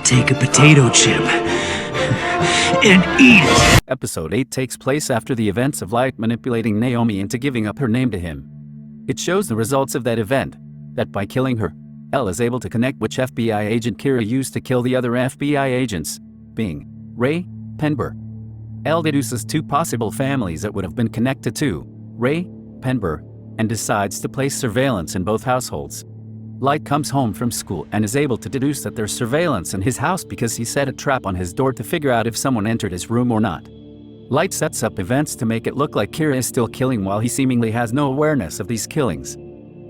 take a potato chip and eat it. Episode 8 takes place after the events of Light manipulating Naomi into giving up her name to him. It shows the results of that event, that by killing her, Elle is able to connect which FBI agent Kira used to kill the other FBI agents, being Ray, Penber. Elle deduces two possible families that would have been connected to Ray, Penber, and decides to place surveillance in both households. Light comes home from school and is able to deduce that there's surveillance in his house because he set a trap on his door to figure out if someone entered his room or not. Light sets up events to make it look like Kira is still killing while he seemingly has no awareness of these killings.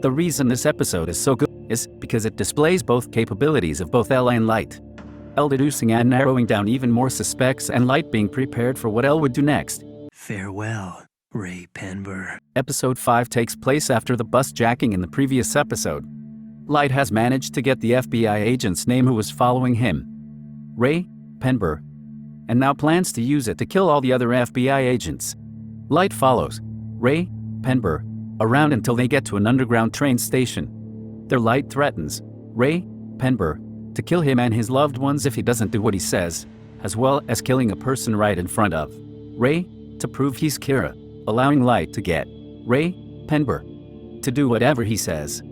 The reason this episode is so good is because it displays both capabilities of both Elle and Light. Elle deducing and narrowing down even more suspects, and Light being prepared for what Elle would do next. Farewell, Ray Penber. Episode 5 takes place after the bus jacking in the previous episode. Light has managed to get the FBI agent's name who was following him, Ray Penber, and now plans to use it to kill all the other FBI agents. Light follows Ray Penber around until they get to an underground train station. There Light threatens Ray Penber to kill him and his loved ones if he doesn't do what he says, as well as killing a person right in front of Ray to prove he's Kira, allowing Light to get Ray Penber to do whatever he says.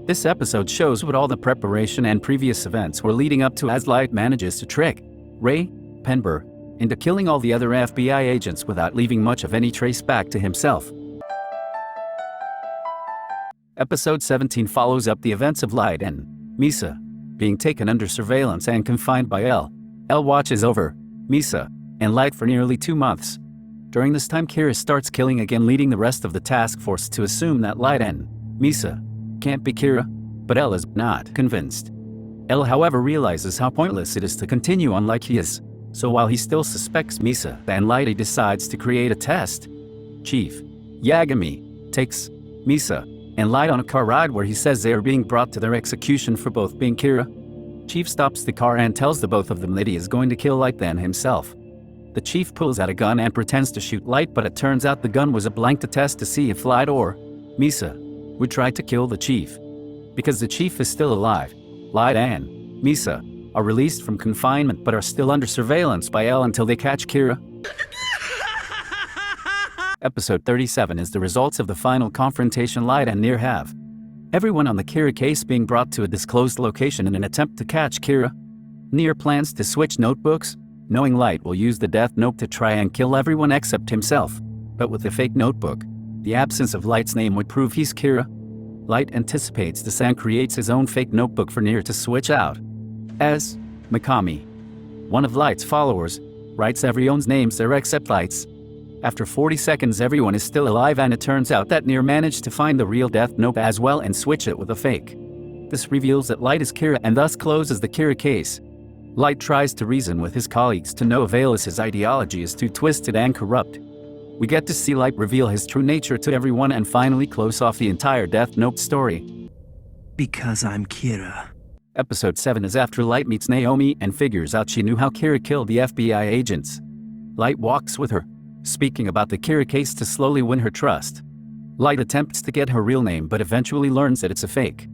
This episode shows what all the preparation and previous events were leading up to as Light manages to trick Ray Penber into killing all the other FBI agents without leaving much of any trace back to himself. Episode 17 follows up the events of Light and Misa being taken under surveillance and confined by Elle. Elle watches over Misa and Light for nearly 2 months. During this time, Kira starts killing again, leading the rest of the task force to assume that Light and Misa can't be Kira, but Elle is not convinced. Elle, however, realizes how pointless it is to continue on like he is, so while he still suspects Misa and Light, he decides to create a test. Chief Yagami takes Misa and Light on a car ride where he says they are being brought to their execution for both being Kira. Chief stops the car and tells the both of them that he is going to kill Light then himself. The chief pulls out a gun and pretends to shoot Light, but it turns out the gun was a blank to test to see if Light or Misa would try to kill the chief. Because the chief is still alive, Light and Misa are released from confinement but are still under surveillance by Elle until they catch Kira. Episode 37 is the results of the final confrontation Light and Nier have. Everyone on the Kira case being brought to a disclosed location in an attempt to catch Kira. Nier plans to switch notebooks, knowing Light will use the death note to try and kill everyone except himself. But with the fake notebook, the absence of Light's name would prove he's Kira. Light anticipates this and creates his own fake notebook for Nier to switch out. As Mikami, one of Light's followers, writes everyone's names there except Light's. After 40 seconds, everyone is still alive, and it turns out that Nier managed to find the real death note as well and switch it with a fake. This reveals that Light is Kira and thus closes the Kira case. Light tries to reason with his colleagues to no avail as his ideology is too twisted and corrupt. We get to see Light reveal his true nature to everyone and finally close off the entire Death Note story. Because I'm Kira. Episode 7 is after Light meets Naomi and figures out she knew how Kira killed the FBI agents. Light walks with her, speaking about the Kira case to slowly win her trust. Light attempts to get her real name but eventually learns that it's a fake.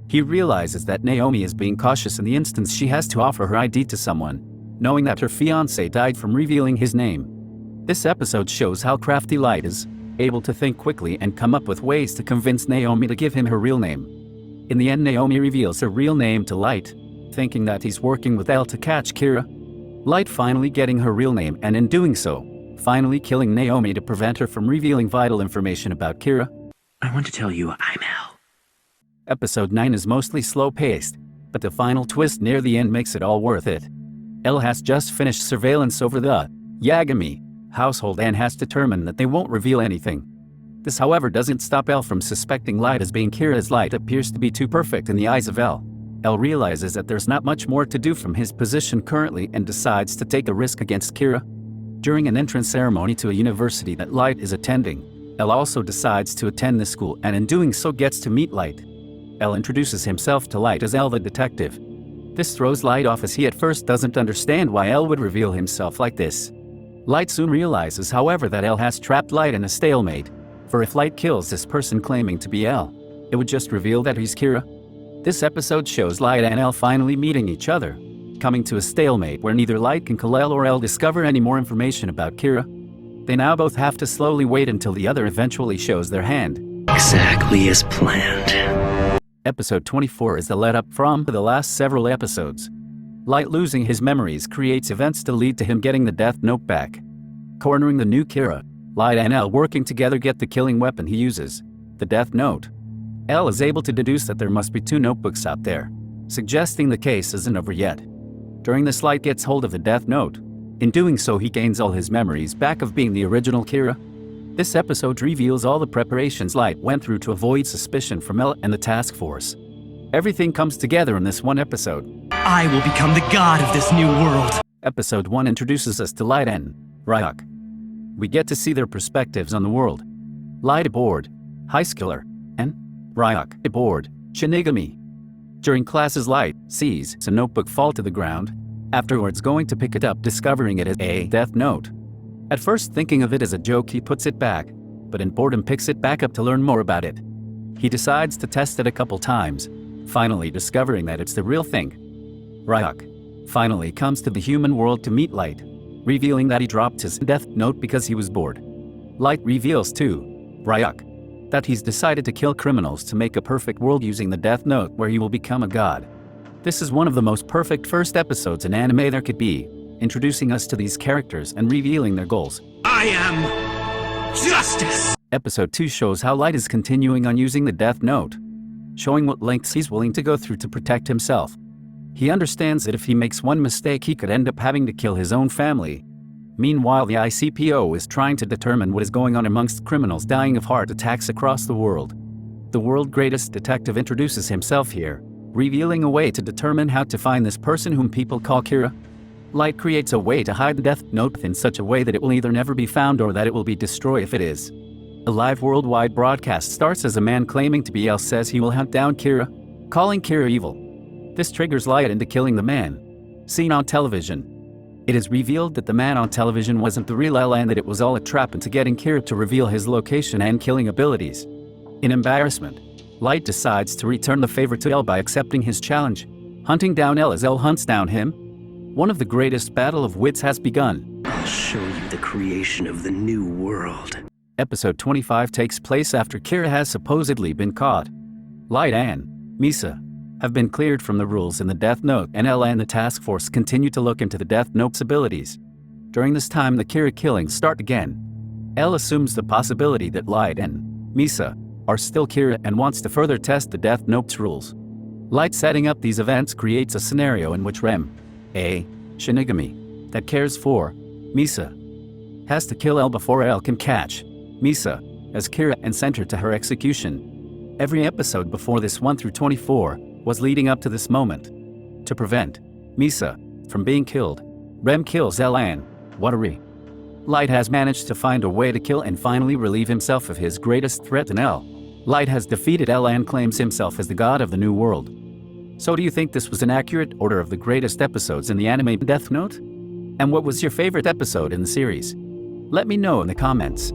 He realizes that Naomi is being cautious in the instance she has to offer her ID to someone, knowing that her fiancé died from revealing his name. This episode shows how crafty Light is, able to think quickly and come up with ways to convince Naomi to give him her real name. In the end, Naomi reveals her real name to Light, thinking that he's working with Elle to catch Kira. Light finally getting her real name and in doing so, finally killing Naomi to prevent her from revealing vital information about Kira. I want to tell you I'm Elle. Episode 9 is mostly slow-paced, but the final twist near the end makes it all worth it. Elle has just finished surveillance over the Yagami household and has determined that they won't reveal anything. This, however, doesn't stop Elle from suspecting Light as being Kira, as Light appears to be too perfect in the eyes of Elle. Elle realizes that there's not much more to do from his position currently and decides to take a risk against Kira. During an entrance ceremony to a university that Light is attending, Elle also decides to attend the school and in doing so gets to meet Light. Elle introduces himself to Light as Elle the detective. This throws Light off as he at first doesn't understand why Elle would reveal himself like this. Light soon realizes, however, that Elle has trapped Light in a stalemate, for if Light kills this person claiming to be Elle, it would just reveal that he's Kira. This episode shows Light and Elle finally meeting each other. Coming to a stalemate where neither Light can kill L or L discover any more information about Kira. They now both have to slowly wait until the other eventually shows their hand. Exactly as planned. Episode 24 is the let-up from the last several episodes. Light losing his memories creates events to lead to him getting the Death Note back. Cornering the new Kira, Light and L working together get the killing weapon he uses, the Death Note. L is able to deduce that there must be 2 notebooks out there, suggesting the case isn't over yet. During this, Light gets hold of the Death Note. In doing so, he gains all his memories back of being the original Kira. This episode reveals all the preparations Light went through to avoid suspicion from L and the task force. Everything comes together in this one episode. I will become the god of this new world. Episode 1 introduces us to Light and Ryuk. We get to see their perspectives on the world. Light aboard High Schooler, and Ryuk aboard Shinigami. During classes, Light sees a notebook fall to the ground, afterwards going to pick it up, discovering it as a Death Note. At first thinking of it as a joke, he puts it back, but in boredom picks it back up to learn more about it. He decides to test it a couple times, finally discovering that it's the real thing. Ryuk finally comes to the human world to meet Light, revealing that he dropped his Death Note because he was bored. Light reveals to Ryuk that he's decided to kill criminals to make a perfect world using the Death Note where he will become a god. This is one of the most perfect first episodes in anime there could be, introducing us to these characters and revealing their goals. I am justice. Episode 2 shows how Light is continuing on using the Death Note, showing what lengths he's willing to go through to protect himself. He understands that if he makes one mistake, he could end up having to kill his own family. Meanwhile, the ICPO is trying to determine what is going on amongst criminals dying of heart attacks across the world. The world's greatest detective introduces himself here, revealing a way to determine how to find this person whom people call Kira. Light creates a way to hide the Death Note in such a way that it will either never be found or that it will be destroyed if it is. A live worldwide broadcast starts as a man claiming to be L says he will hunt down Kira, calling Kira evil. This triggers Light into killing the man seen on television. It is revealed that the man on television wasn't the real L and that it was all a trap into getting Kira to reveal his location and killing abilities. In embarrassment, Light decides to return the favor to L by accepting his challenge, hunting down L as L hunts down him. One of the greatest battle of wits has begun. I'll show you the creation of the new world. Episode 25 takes place after Kira has supposedly been caught. Light and Misa have been cleared from the rules in the Death Note, and L and the task force continue to look into the Death Note's abilities. During this time, the Kira killings start again. L assumes the possibility that Light and Misa are still Kira and wants to further test the Death Note's rules. Light setting up these events creates a scenario in which Rem, a Shinigami that cares for Misa, has to kill L before L can catch Misa as Kira and send her to her execution. Every episode before this 1 through 24 was leading up to this moment. To prevent Misa from being killed, Rem kills L and Watery. Light has managed to find a way to kill and finally relieve himself of his greatest threat in L. Light has defeated L and claims himself as the god of the new world. So do you think this was an accurate order of the greatest episodes in the anime Death Note? And what was your favorite episode in the series? Let me know in the comments.